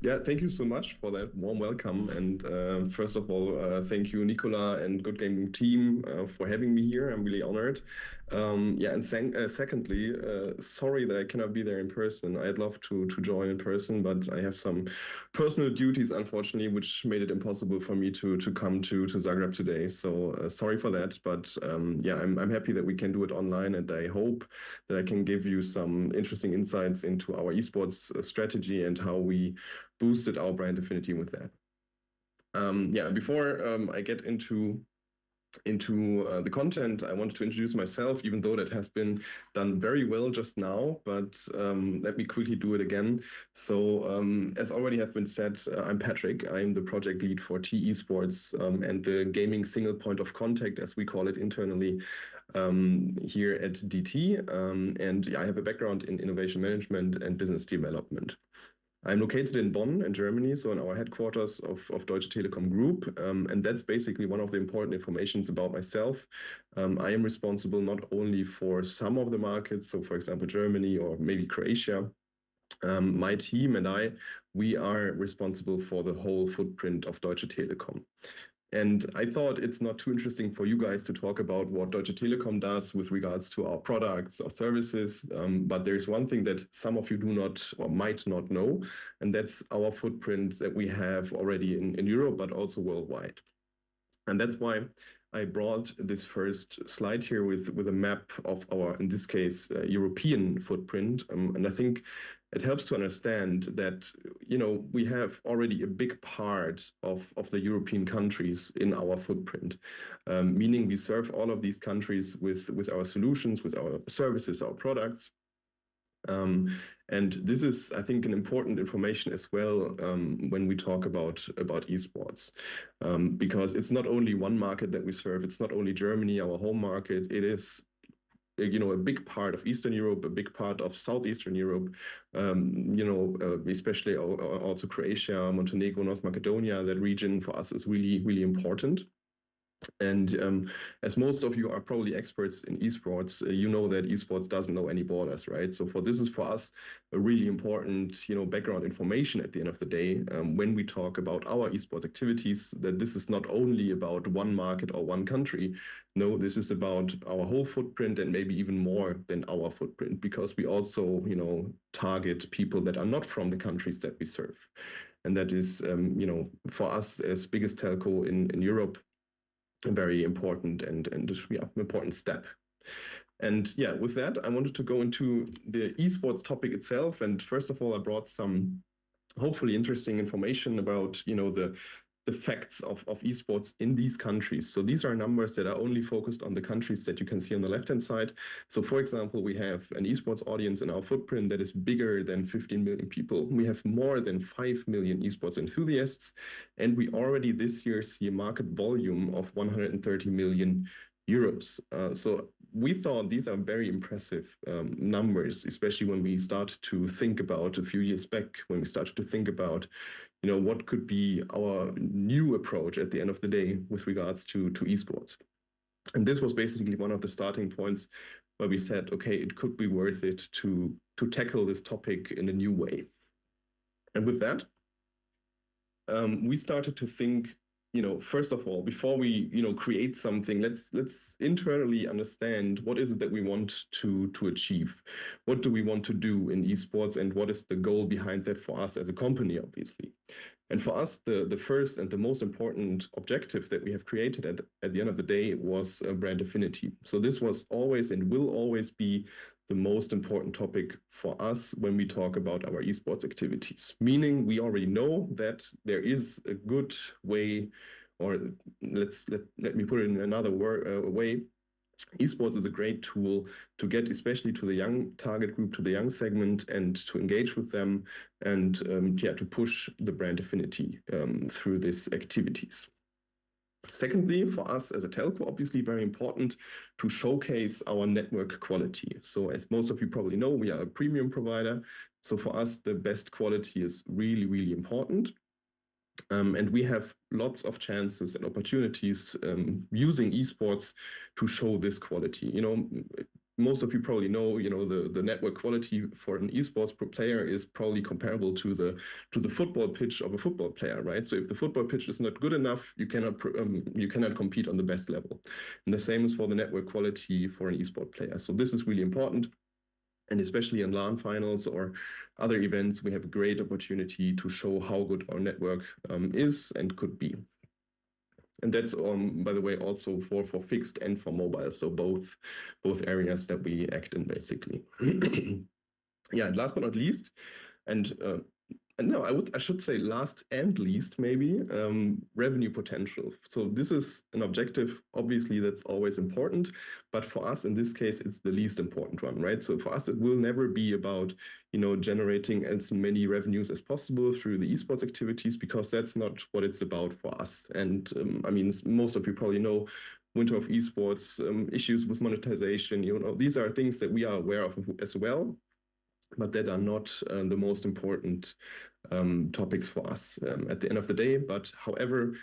Yeah, thank you so much for that warm welcome. And first of all, thank you, Nicola and Good Gaming team, for having me here. I'm really honored. Yeah, and secondly, sorry that I cannot be there in person. I'd love to join in person, but I have some personal duties, unfortunately, which made it impossible for me to come to Zagreb today. So sorry for that. But yeah, I'm happy that we can do it online, and I hope that I can give you some interesting insights into our esports strategy and how we boosted our brand affinity with that. Yeah, before I get into the content, I wanted to introduce myself, even though that has been done very well just now, but let me quickly do it again. So as already have been said, I'm Patrick. I'm the project lead for T-Esports and the gaming single point of contact, as we call it internally, here at DT. And yeah, I have a background in innovation management and business development. I'm located in Bonn, in Germany, so in our headquarters of Deutsche Telekom Group, and that's basically one of the important informations about myself. I am responsible not only for some of the markets, so for example, Germany or maybe Croatia. My team and we are responsible for the whole footprint of Deutsche Telekom. And I thought it's not too interesting for you guys to talk about what Deutsche Telekom does with regards to our products or services. But there's one thing that some of you do not or might not know, and that's our footprint that we have already in Europe, but also worldwide. And that's why I brought this first slide here with a map of our, in this case, European footprint. And I think it helps to understand that, we have already a big part of the European countries in our footprint, meaning we serve all of these countries with our solutions, with our services, our products. And this is, I think, an important information as well when we talk about esports, because it's not only one market that we serve. It's not only Germany, our home market. It is, a big part of Eastern Europe, a big part of Southeastern Europe, especially also Croatia, Montenegro, North Macedonia. That region for us is really, really important. And as most of you are probably experts in esports, you know that esports doesn't know any borders, right? So this is for us a really important, background information at the end of the day when we talk about our esports activities, that this is not only about one market or one country. No, this is about our whole footprint and maybe even more than our footprint, because we also, target people that are not from the countries that we serve. And that is, for us as biggest telco in Europe, a very important and important step. And yeah, with that, I wanted to go into the esports topic itself. And first of all, I brought some hopefully interesting information about the facts of esports in these countries. So these are numbers that are only focused on the countries that you can see on the left-hand side. So for example, we have an esports audience in our footprint that is bigger than 15 million people. We have more than 5 million esports enthusiasts, and we already this year see a market volume of 130 million euros. So we thought these are very impressive numbers, especially when we start to think about a few years back, when we started to think about what could be our new approach at the end of the day with regards to esports. And this was basically one of the starting points where we said, okay, it could be worth it to tackle this topic in a new way. And with that, we started to think, first of all, before we, create something, let's internally understand what is it that we want to achieve. What do we want to do in esports, and what is the goal behind that for us as a company, obviously. And for us, the first and the most important objective that we have created at the end of the day was brand affinity. So this was always and will always be the most important topic for us when we talk about our esports activities. Meaning we already know that there is a good way, or let me put it in another way. Esports is a great tool to get, especially to the young target group, to the young segment, and to engage with them, and to push the brand affinity through these activities. Secondly, for us as a telco, obviously very important to showcase our network quality. So as most of you probably know, we are a premium provider. So for us, the best quality is really, really important. And we have lots of chances and opportunities using esports to show this quality. most of you probably know, the network quality for an esports player is probably comparable to the football pitch of a football player, right? So if the football pitch is not good enough, you cannot compete on the best level. And the same is for the network quality for an esport player. So this is really important. And especially in LAN finals or other events, we have a great opportunity to show how good our network is and could be. And that's, by the way, also for fixed and for mobile. So both areas that we act in, basically. Yeah, and last but not least, and no, I should say last and least, maybe, revenue potential. So this is an objective, obviously, that's always important. But for us, in this case, it's the least important one, right? So for us, it will never be about, generating as many revenues as possible through the esports activities, because that's not what it's about for us. And I mean, most of you probably know winter of esports, issues with monetization, these are things that we are aware of as well, but that are not the most important topics for us at the end of the day. But however,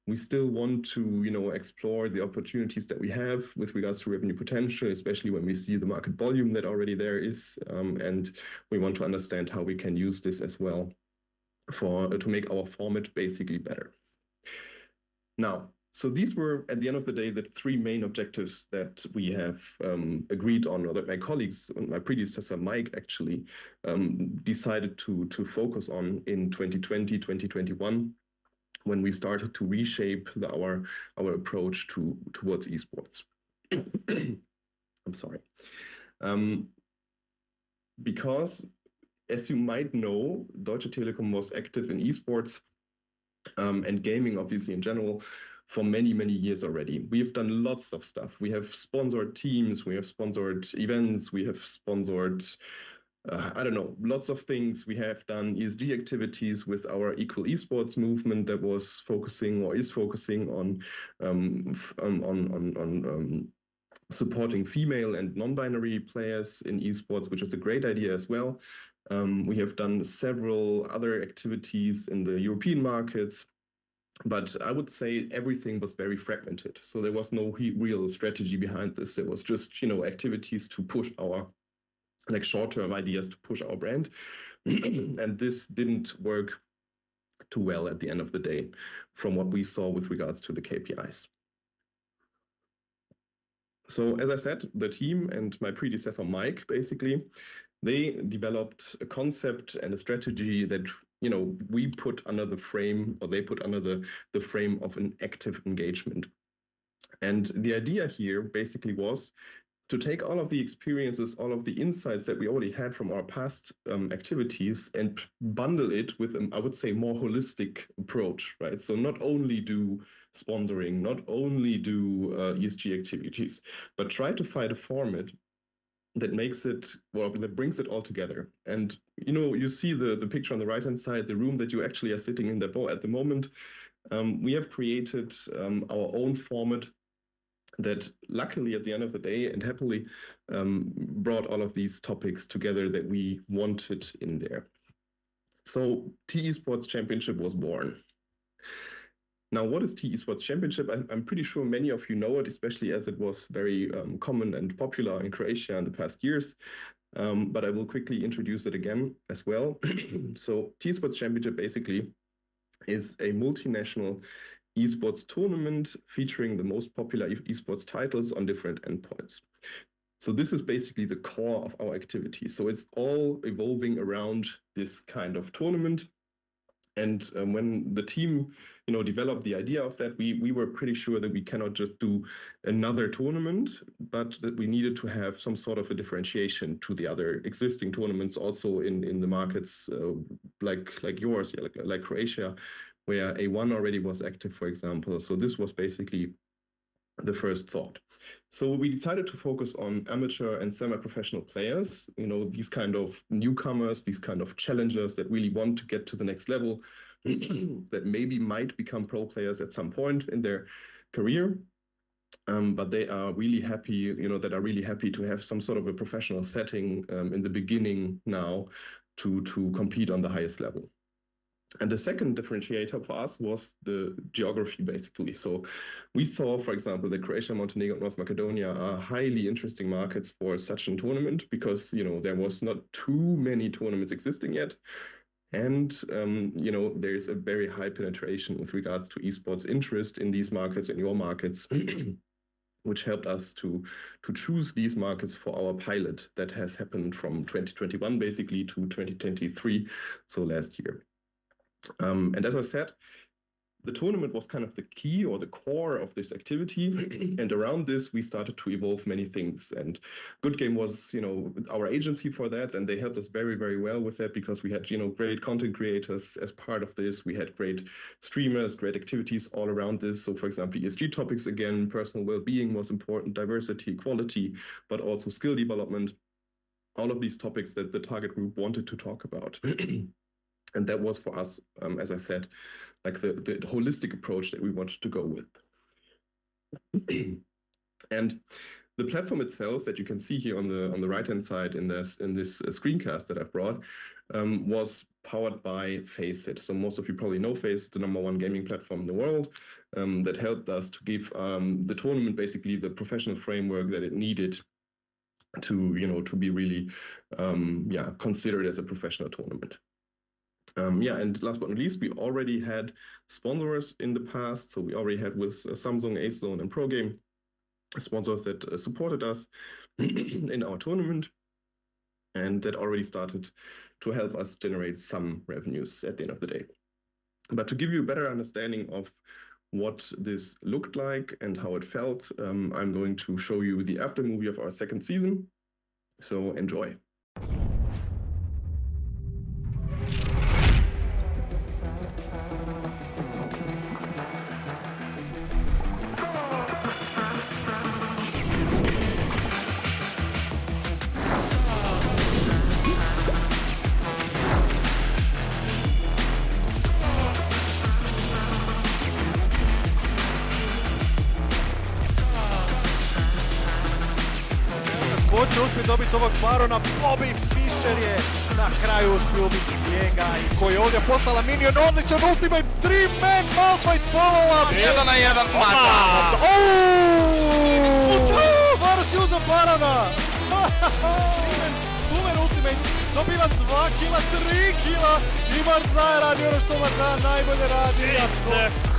we still want to explore the opportunities that we have with regards to revenue potential, especially when we see the market volume that already there is, and we want to understand how we can use this as well to make our format basically better. Now, so these were, at the end of the day, the three main objectives that we have agreed on, or that my colleagues, my predecessor, Mike, actually decided to focus on in 2020, 2021, when we started to reshape our approach towards esports. I'm sorry. Because, as you might know, Deutsche Telekom was active in esports and gaming, obviously, in general, for many, many years already. We have done lots of stuff. We have sponsored teams, we have sponsored events, we have sponsored, I don't know, lots of things. We have done ESG activities with our Equal Esports movement that was focusing or is focusing on supporting female and non-binary players in esports, which is a great idea as well. We have done several other activities in the European markets, but I would say everything was very fragmented. So there was no real strategy behind this. There was just, activities to push our, like, short-term ideas to push our brand. And this didn't work too well at the end of the day from what we saw with regards to the KPIs. So as I said, the team and my predecessor, Mike, basically, they developed a concept and a strategy that we put under the frame, or they put under the frame of an active engagement. And the idea here basically was to take all of the experiences, all of the insights that we already had from our past activities and bundle it with, I would say, more holistic approach, right? So not only do sponsoring, not only do ESG activities, but try to find a format that makes it, well, that brings it all together. And you see the picture on the right hand side, the room that you actually are sitting in at the moment. We have created our own format that luckily at the end of the day and happily brought all of these topics together that we wanted in there. So T-Esports Championship was born. Now, what is T-Esports Championship? I'm pretty sure many of you know it, especially as it was very common and popular in Croatia in the past years. But I will quickly introduce it again as well. So T-Esports Championship basically is a multinational esports tournament featuring the most popular esports titles on different endpoints. So this is basically the core of our activity. So it's all evolving around this kind of tournament. And when the team, developed the idea of that, we were pretty sure that we cannot just do another tournament, but that we needed to have some sort of a differentiation to the other existing tournaments, also in the markets like yours, like Croatia, where A1 already was active, for example. So this was basically the first thought. So we decided to focus on amateur and semi-professional players, these kind of newcomers, these kind of challengers that really want to get to the next level, that maybe might become pro players at some point in their career. But they are really happy, that are really happy to have some sort of a professional setting in the beginning now to compete on the highest level. And the second differentiator for us was the geography, basically. So we saw, for example, that Croatia, Montenegro, and North Macedonia are highly interesting markets for such a tournament because, there was not too many tournaments existing yet. And, there's a very high penetration with regards to esports interest in these markets, in your markets, which helped us to choose these markets for our pilot that has happened from 2021, basically, to 2023, so last year. And as I said, the tournament was kind of the key or the core of this activity. And around this, we started to evolve many things. And Good Game was, our agency for that. And they helped us very, very well with that because we had, great content creators as part of this. We had great streamers, great activities all around this. So, for example, ESG topics, again, personal well-being was important, diversity, equality, but also skill development. All of these topics that the target group wanted to talk about. And that was for us, as I said, like the holistic approach that we wanted to go with. And the platform itself that you can see here on the right-hand side in this screencast that I've brought was powered by Faceit. So most of you probably know Faceit, the #1 gaming platform in the world, that helped us to give the tournament basically the professional framework that it needed to be really considered as a professional tournament. And last but not least, we already had sponsors in the past. So we already had with Samsung, AceZone, and ProGame sponsors that supported us in our tournament. And that already started to help us generate some revenues at the end of the day. But to give you a better understanding of what this looked like and how it felt, I'm going to show you the after movie of our second season. So enjoy. Će uspjeti dobiti ovog barona, Bobby Fischer je na kraju uspio ubiti njega i koji je ovdje postala minion, odličan ultimate, 3-man malfight follow-up! 1-1 mata! Varus je uzeo barona! 2-man ultimate, dobiva 2 kila, 3 kila i Marzaja radi ono što Marzaja najbolje radi.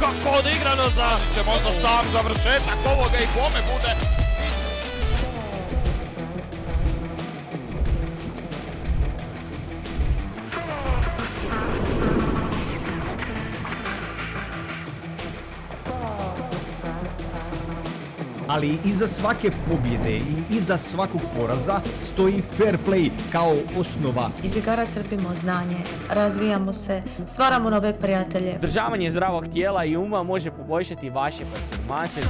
Kako odigrano za... će možda sam završetak ovoga i kome bude. Ali iza svake pobjede i iza svakog poraza stoji fair play kao osnova. Iz igara crpimo znanje, razvijamo se, stvaramo nove prijatelje. Održavanje zdravog tijela i uma može poboljšati vaše performanse.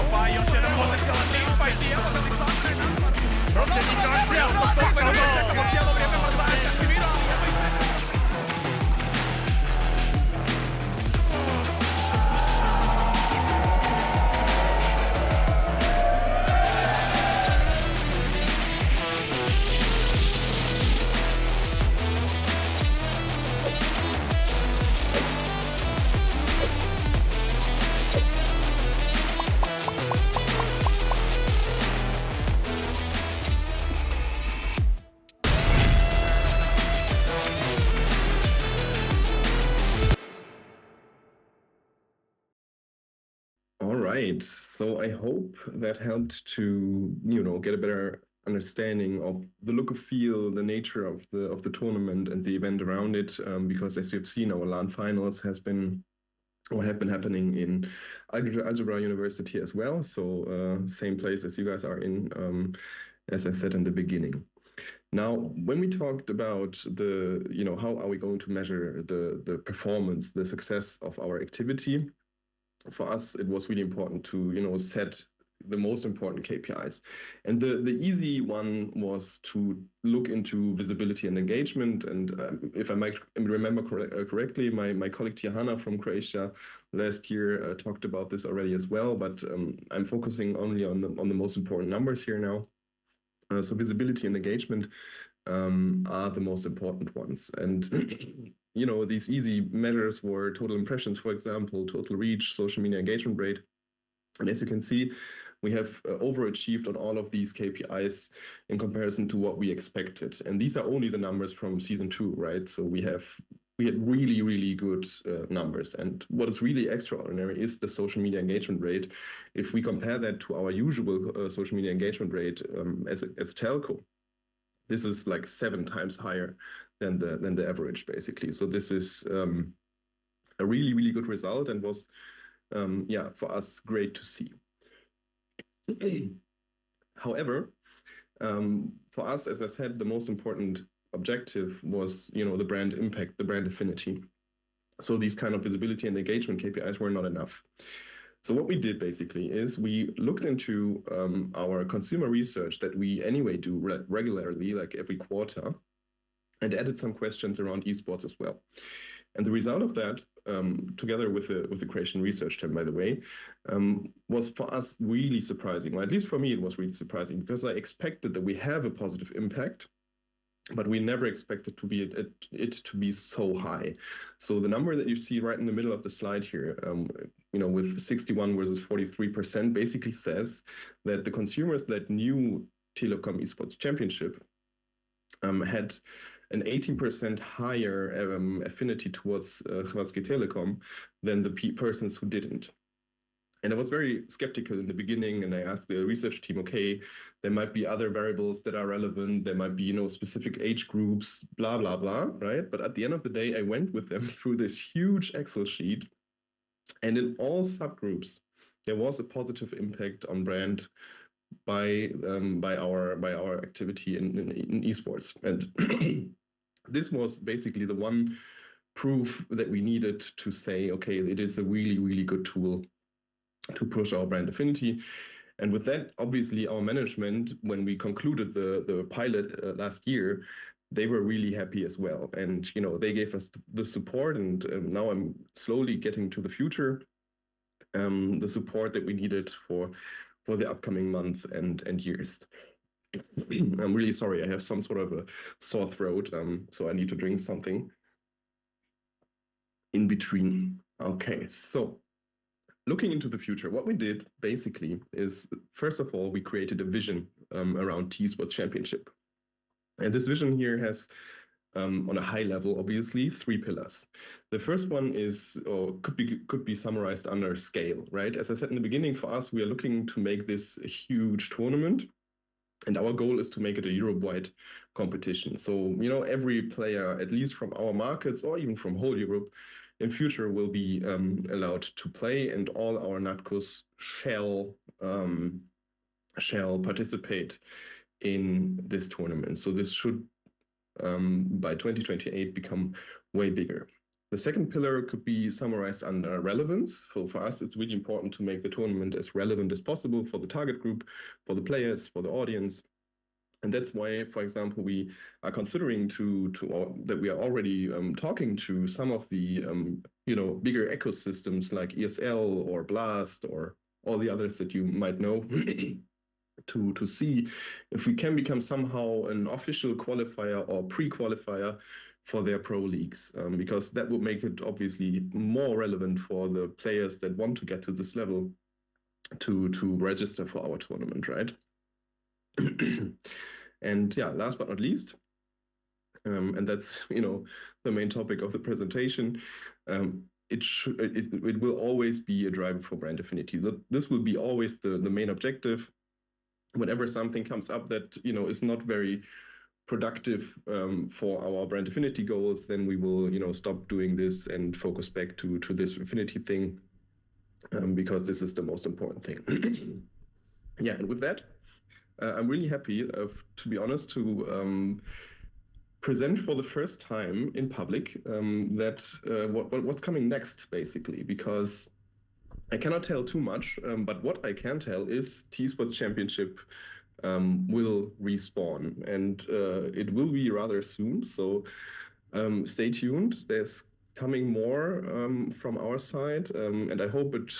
Opa, još jedan potencijalan teamfight i evo ga distanca je napad. Procednika akcija, čekamo cijelo vrijeme Marzaja se aktivirao. Right, so I hope that helped to, get a better understanding of the look and feel, the nature of the tournament and the event around it, because as you've seen, our LAN finals have been happening in Algebra University as well, so same place as you guys are in, as I said in the beginning. Now, when we talked about how are we going to measure the performance, the success of our activity, for us, it was really important to, set the most important KPIs. And the easy one was to look into visibility and engagement. And if I might remember correctly, my colleague Tihana from Croatia last year talked about this already as well, but I'm focusing only on the most important numbers here now. So visibility and engagement are the most important ones. And you know, these easy measures were total impressions, for example, total reach, social media engagement rate. And as you can see, we have overachieved on all of these KPIs in comparison to what we expected. And these are only the numbers from season 2, right? So we had really, really good numbers. And what is really extraordinary is the social media engagement rate. If we compare that to our usual social media engagement rate as a telco, this is like 7 times higher than the average, basically. So this is a really, really good result, and was for us great to see. However, for us, as I said, the most important objective was, you know, the brand impact, the brand affinity. So these kind of visibility and engagement KPIs were not enough. So what we did basically is we looked into our consumer research that we anyway do regularly, like every quarter, and added some questions around esports as well. And the result of that, together with the creation research team, by the way, was for us really surprising. Or at least for me, it was really surprising, because I expected that we have a positive impact, but we never expected it to be so high. So the number that you see right in the middle of the slide here, you know, with 61 versus 43%, basically says that the consumers that knew Telekom Esports Championship had an 18% higher affinity towards Deutsche Telekom than the persons who didn't. And I was very skeptical in the beginning, and I asked the research team, okay, there might be other variables that are relevant. There might be, you know, specific age groups, blah, blah, blah, right? But at the end of the day, I went with them through this huge Excel sheet, and in all subgroups, there was a positive impact on brand by our activity in esports. And this was basically the one proof that we needed to say, okay, it is a really, really good tool to push our brand affinity. And with that, obviously, our management, when we concluded the pilot last year, they were really happy as well. And, you know, they gave us the support, and now I'm slowly getting to the future, the support that we needed for the upcoming month and years. I'm really sorry, I have some sort of a sore throat, so I need to drink something in between. Okay, so looking into the future, what we did basically is, first of all, we created a vision around T-Esports Championship. And this vision here has, on a high level, obviously, 3 pillars. The first one is, or could be summarized under scale, right? As I said in the beginning, for us, we are looking to make this a huge tournament. And our goal is to make it a Europe-wide competition. So, you know, every player, at least from our markets or even from whole Europe, in future will be allowed to play, and all our NATCOs shall participate in this tournament. So this should, by 2028, become way bigger. The second pillar could be summarized under relevance. So for us, it's really important to make the tournament as relevant as possible for the target group, for the players, for the audience. And that's why, for example, we are considering that we are already talking to some of the you know, bigger ecosystems like ESL or Blast or all the others that you might know, to see if we can become somehow an official qualifier or pre-qualifier for their pro leagues, because that would make it obviously more relevant for the players that want to get to this level to register for our tournament, right? And yeah, last but not least, and that's, you know, the main topic of the presentation, it will always be a driver for brand affinity. This will be always the main objective. Whenever something comes up that, you know, is not very productive for our brand affinity goals, then we will, you know, stop doing this and focus back to this affinity thing, because this is the most important thing. Yeah, and with that, I'm really happy, to be honest, to present for the first time in public what's coming next, basically, because I cannot tell too much, but what I can tell is T-Esports Championship will respawn, and it will be rather soon. So stay tuned. There's coming more from our side, and I hope it.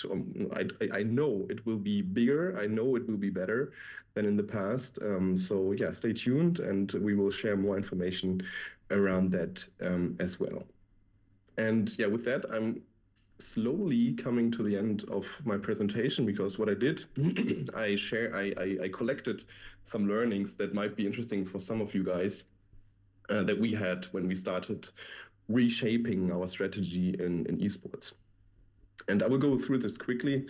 I know it will be bigger. I know it will be better than in the past. So yeah, stay tuned, and we will share more information around that as well. And yeah, with that, I'm slowly coming to the end of my presentation, because what I did, I collected some learnings that might be interesting for some of you guys that we had when we started reshaping our strategy in esports. And I will go through this quickly,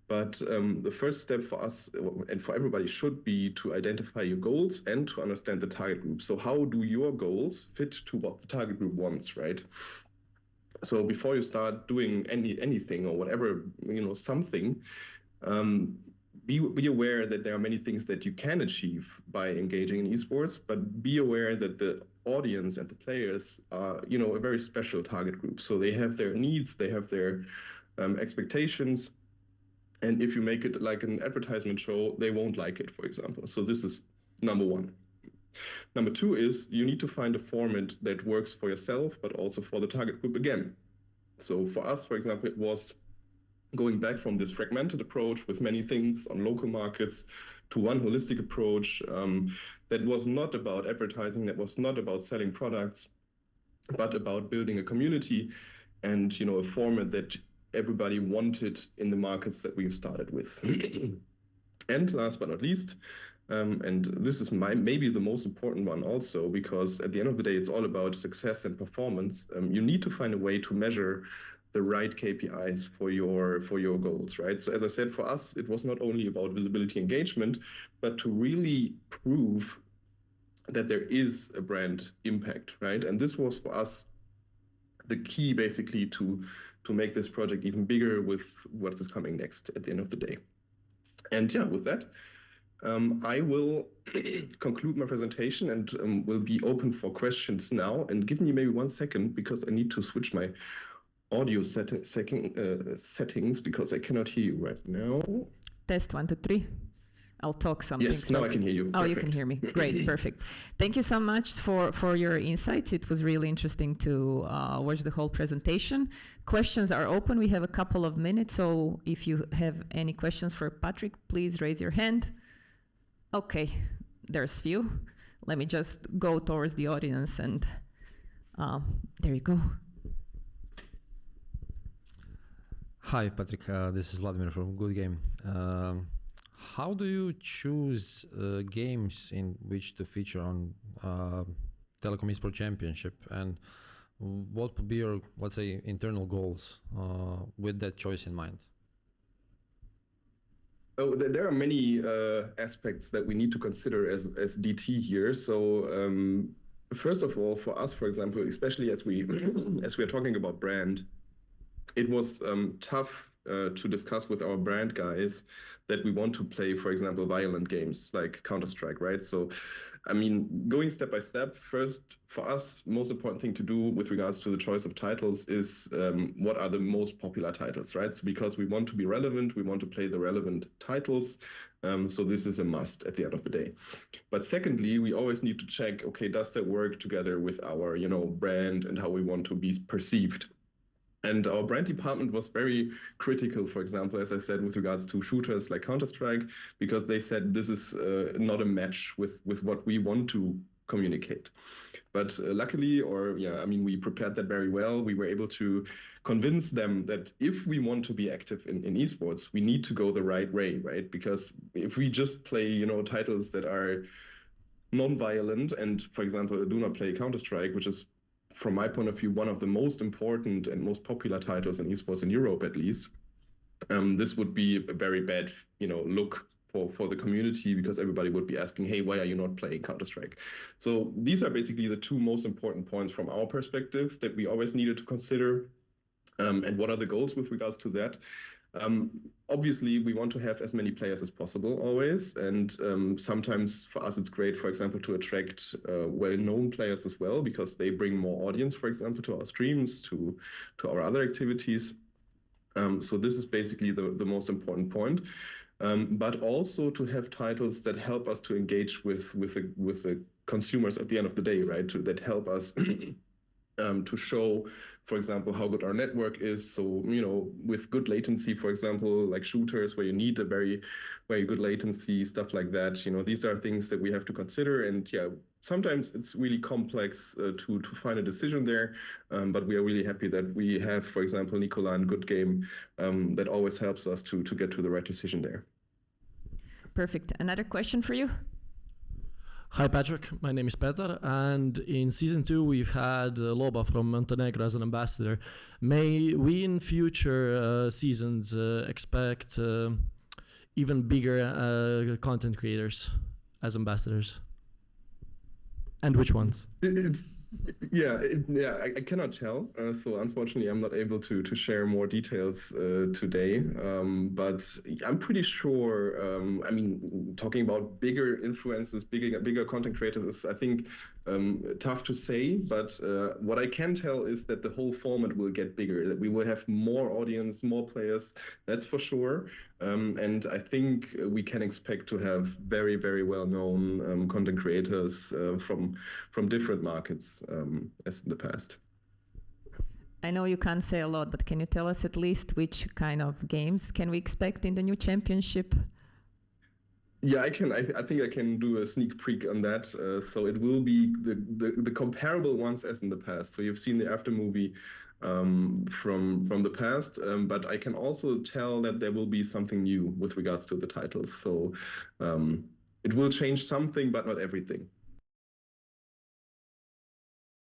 but the first step for us and for everybody should be to identify your goals and to understand the target group. So how do your goals fit to what the target group wants, right? So before you start doing anything or whatever, something, be aware that there are many things that you can achieve by engaging in esports, but be aware that the audience and the players are, a very special target group. So they have their needs, they have their expectations, and if you make it like an advertisement show, they won't like it, for example. So this is number one. Number two is you need to find a format that works for yourself, but also for the target group again. So for us, for example, it was going back from this fragmented approach with many things on local markets to one holistic approach that was not about advertising, that was not about selling products, but about building a community and, a format that everybody wanted in the markets that we've started with. And last but not least, and this is maybe the most important one also, because at the end of the day, it's all about success and performance. You need to find a way to measure the right KPIs for your goals, right? So as I said, for us, it was not only about visibility engagement, but to really prove that there is a brand impact, right? And this was for us the key basically to make this project even bigger with what is coming next at the end of the day. And yeah, with that, I will conclude my presentation and will be open for questions now. And give me maybe 1 second, because I need to switch my audio settings because I cannot hear you right now. Test 1, 2, 3. I'll talk something. Yes, now I can hear you. Oh, perfect. You can hear me. Great, perfect. Thank you so much for your insights. It was really interesting to watch the whole presentation. Questions are open. We have a couple of minutes, so if you have any questions for Patrick, please raise your hand. Okay, there's few. Let me just go towards the audience and there you go. Hi, Patrick. This is Vladimir from Good Game. How do you choose games in which to feature on Telecom Esports Championship, and what would be your, let's say, internal goals with that choice in mind? Oh, there are many aspects that we need to consider as DT here. So first of all, for us, for example, especially as we are talking about brand, it was tough to discuss with our brand guys that we want to play, for example, violent games like Counter-Strike, right? So, I mean, going step by step, first, for us, most important thing to do with regards to the choice of titles is what are the most popular titles, right? So because we want to be relevant, we want to play the relevant titles. So this is a must at the end of the day. But secondly, we always need to check, okay, does that work together with our, brand and how we want to be perceived? And our brand department was very critical, for example, as I said, with regards to shooters like Counter-Strike, because they said this is not a match with what we want to communicate. But luckily, we prepared that very well. We were able to convince them that if we want to be active in esports, we need to go the right way, right? Because if we just play, titles that are non-violent and, for example, do not play Counter-Strike, which is, from my point of view, one of the most important and most popular titles in esports in Europe, at least, this would be a very bad, look for the community, because everybody would be asking, hey, why are you not playing Counter-Strike? So these are basically the two most important points from our perspective that we always needed to consider. And what are the goals with regards to that? Obviously, we want to have as many players as possible always. And sometimes for us, it's great, for example, to attract well-known players as well, because they bring more audience, for example, to our streams, to our other activities. So this is basically the most important point. But also to have titles that help us to engage with the consumers at the end of the day, right? That help us to show, for example, how good our network is. So, with good latency, for example, like shooters where you need a very, very good latency, stuff like that. These are things that we have to consider. And sometimes it's really complex to find a decision there. But we are really happy that we have, for example, Nicola and Good Game that always helps us to get to the right decision there. Perfect. Another question for you? Hi Patrick, my name is Petar, and in Season 2 we've had Loba from Montenegro as an ambassador. May we in future seasons expect even bigger content creators as ambassadors? And which ones? I cannot tell. So unfortunately, I'm not able to share more details today. But I'm pretty sure. Talking about bigger influencers, bigger content creators is, I think, tough to say. But what I can tell is that the whole format will get bigger. That we will have more audience, more players. That's for sure. And I think we can expect to have very, very well-known content creators from different markets as in the past. I know you can't say a lot, but can you tell us at least which kind of games can we expect in the new championship? Yeah, I can. I think I can do a sneak peek on that. So it will be the comparable ones as in the past. So you've seen the after movie from the past, but I can also tell that there will be something new with regards to the titles. So it will change something, but not everything.